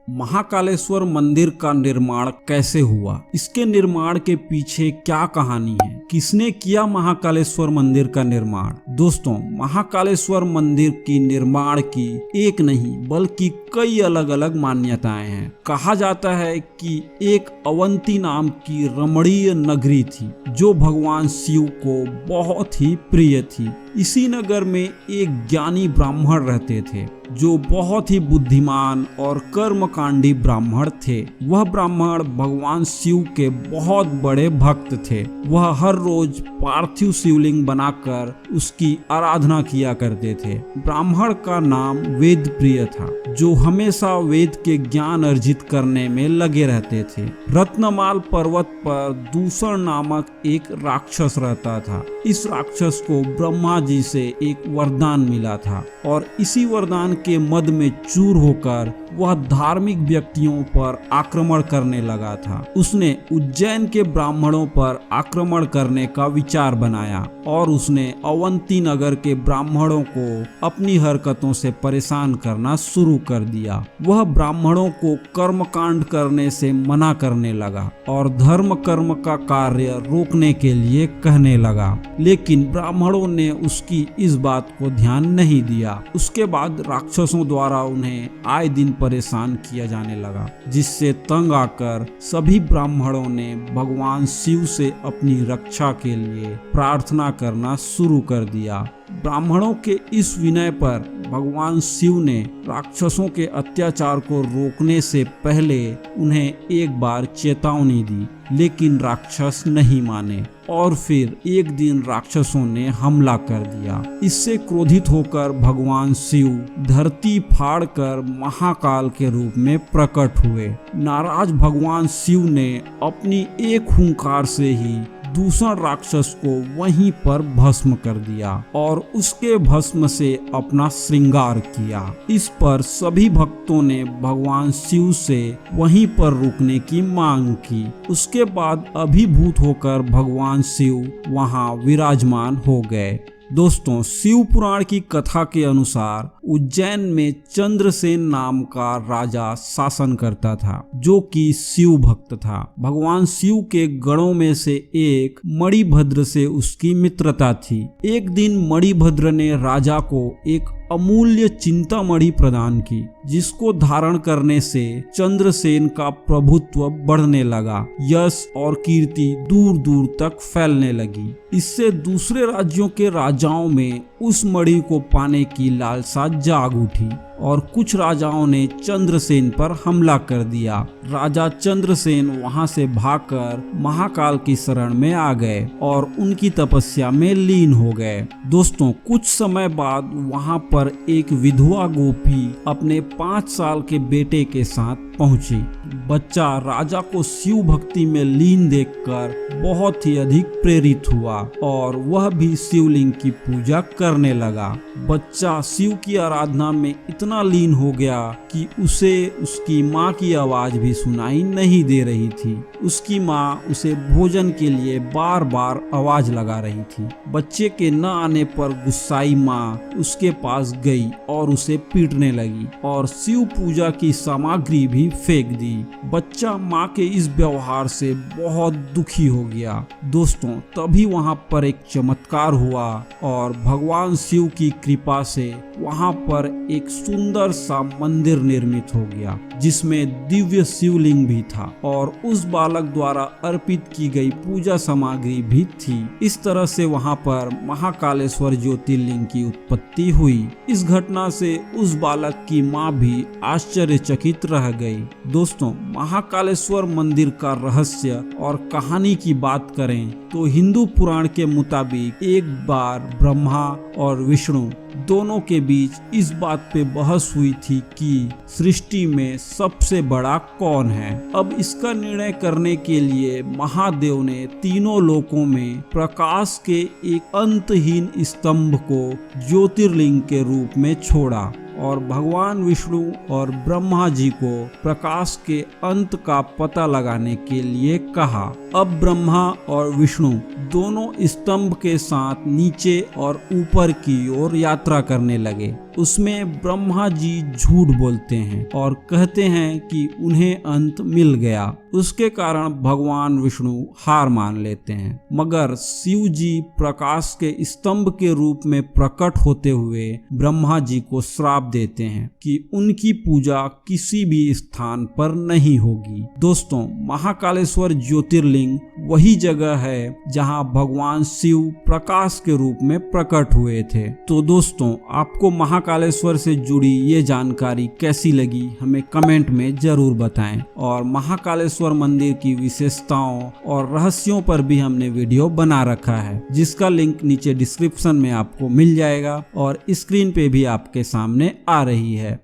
महाकालेश्वर मंदिर का निर्माण कैसे हुआ, इसके निर्माण के पीछे क्या कहानी है, किसने किया महाकालेश्वर मंदिर का निर्माण। दोस्तों, महाकालेश्वर मंदिर की निर्माण की एक नहीं बल्कि कई अलग अलग मान्यताएं हैं। कहा जाता है कि एक अवंती नाम की रमणीय नगरी थी जो भगवान शिव को बहुत ही प्रिय थी। इसी नगर में एक ज्ञानी ब्राह्मण रहते थे जो बहुत ही बुद्धिमान और कर्मकांडी ब्राह्मण थे। वह ब्राह्मण भगवान शिव के बहुत बड़े भक्त थे। वह हर रोज पार्थिव शिवलिंग बनाकर उसकी आराधना किया करते थे। ब्राह्मण का नाम वेद प्रिय था जो हमेशा वेद के ज्ञान अर्जित करने में लगे रहते थे। रत्नमाल पर्वत पर दूषण नामक एक राक्षस रहता था। इस राक्षस को ब्रह्मा जी से एक वरदान मिला था और इसी वरदान के मद में चूर होकर वह धार्मिक व्यक्तियों पर आक्रमण करने लगा था। उसने उज्जैन के ब्राह्मणों पर आक्रमण करने का विचार बनाया और उसने अवंती नगर के ब्राह्मणों को अपनी हरकतों से परेशान करना शुरू कर दिया। वह ब्राह्मणों को कर्मकांड करने से मना करने लगा और धर्म कर्म का कार्य रोकने के लिए कहने लगा, लेकिन ब्राह्मणों ने उसकी इस बात को ध्यान नहीं दिया। उसके बाद राक्षसों द्वारा उन्हें आए दिन परेशान किया जाने लगा, जिससे तंग आकर सभी ब्राह्मणों ने भगवान शिव से अपनी रक्षा के लिए प्रार्थना करना शुरू कर दिया। ब्राह्मणों के इस विनय पर भगवान शिव ने राक्षसों के अत्याचार को रोकने से पहले उन्हें एक बार चेतावनी दी, लेकिन राक्षस नहीं माने और फिर एक दिन राक्षसों ने हमला कर दिया। इससे क्रोधित होकर भगवान शिव धरती फाड़कर महाकाल के रूप में प्रकट हुए। नाराज भगवान शिव ने अपनी एक हुंकार से ही दूसरा राक्षस को वहीं पर भस्म कर दिया और उसके भस्म से अपना श्रृंगार किया। इस पर सभी भक्तों ने भगवान शिव से वहीं पर रुकने की मांग की। उसके बाद अभिभूत होकर भगवान शिव वहां विराजमान हो गए। दोस्तों, शिव पुराण की कथा के अनुसार उज्जैन में चंद्रसेन नाम का राजा शासन करता था जो कि शिव भक्त था। भगवान शिव के गणों में से एक मणिभद्र से उसकी मित्रता थी। एक दिन मणिभद्र ने राजा को एक अमूल्य चिंतामणि प्रदान की, जिसको धारण करने से चंद्रसेन का प्रभुत्व बढ़ने लगा। यश और कीर्ति दूर दूर तक फैलने लगी। इससे दूसरे राज्यों के राजाओं में उस मणि को पाने की लालसा जाग उठी और कुछ राजाओं ने चंद्रसेन पर हमला कर दिया। राजा चंद्रसेन वहां से भागकर महाकाल की शरण में आ गए और उनकी तपस्या में लीन हो गए। दोस्तों, कुछ समय बाद वहां पर एक विधवा गोपी अपने 5 साल के बेटे के साथ पहुंची। बच्चा राजा को शिव भक्ति में लीन देखकर बहुत ही अधिक प्रेरित हुआ और वह भी शिवलिंग की पूजा करने लगा। बच्चा शिव की आराधना में इतना लीन हो गया कि उसे उसकी माँ की आवाज भी सुनाई नहीं दे रही थी। उसकी माँ उसे भोजन के लिए बार बार आवाज लगा रही थी। बच्चे के न आने पर गुस्साई माँ उसके पास गई और उसे पीटने लगी और शिव पूजा की सामग्री भी फेंक दी। बच्चा माँ के इस व्यवहार से बहुत दुखी हो गया। दोस्तों, तभी वहाँ पर एक चमत्कार हुआ और भगवान शिव की कृपा से वहाँ पर एक सुंदर सा मंदिर निर्मित हो गया, जिसमें दिव्य शिवलिंग भी था और उस बालक द्वारा अर्पित की गई पूजा सामग्री भी थी। इस तरह से वहाँ पर महाकालेश्वर ज्योतिर्लिंग की उत्पत्ति हुई। इस घटना से उस बालक की माँ भी आश्चर्यचकित रह गई। दोस्तों, महाकालेश्वर मंदिर का रहस्य और कहानी की बात करें तो हिंदू पुराण के मुताबिक एक बार ब्रह्मा और विष्णु दोनों के बीच इस बात पे बहस हुई थी कि सृष्टि में सबसे बड़ा कौन है। अब इसका निर्णय करने के लिए महादेव ने तीनों लोकों में प्रकाश के एक अंतहीन स्तंभ को ज्योतिर्लिंग के रूप में छोड़ा और भगवान विष्णु और ब्रह्मा जी को प्रकाश के अंत का पता लगाने के लिए कहा। अब ब्रह्मा और विष्णु दोनों स्तंभ के साथ नीचे और ऊपर की ओर यात्रा करने लगे उसमें ब्रह्मा जी झूठ बोलते हैं और कहते हैं कि उन्हें अंत मिल गया। उसके कारण भगवान विष्णु हार मान लेते हैं, मगर शिव जी प्रकाश के स्तंभ के रूप में प्रकट होते हुए ब्रह्मा जी को श्राप देते हैं कि उनकी पूजा किसी भी स्थान पर नहीं होगी। दोस्तों, महाकालेश्वर ज्योतिर्लिंग वही जगह है जहां भगवान शिव प्रकाश के रूप में प्रकट हुए थे। तो दोस्तों, आपको महाकालेश्वर से जुड़ी ये जानकारी कैसी लगी हमें कमेंट में जरूर बताएं। और महाकालेश्वर मंदिर की विशेषताओं और रहस्यों पर भी हमने वीडियो बना रखा है, जिसका लिंक नीचे डिस्क्रिप्शन में आपको मिल जाएगा और स्क्रीन पे भी आपके सामने आ रही है।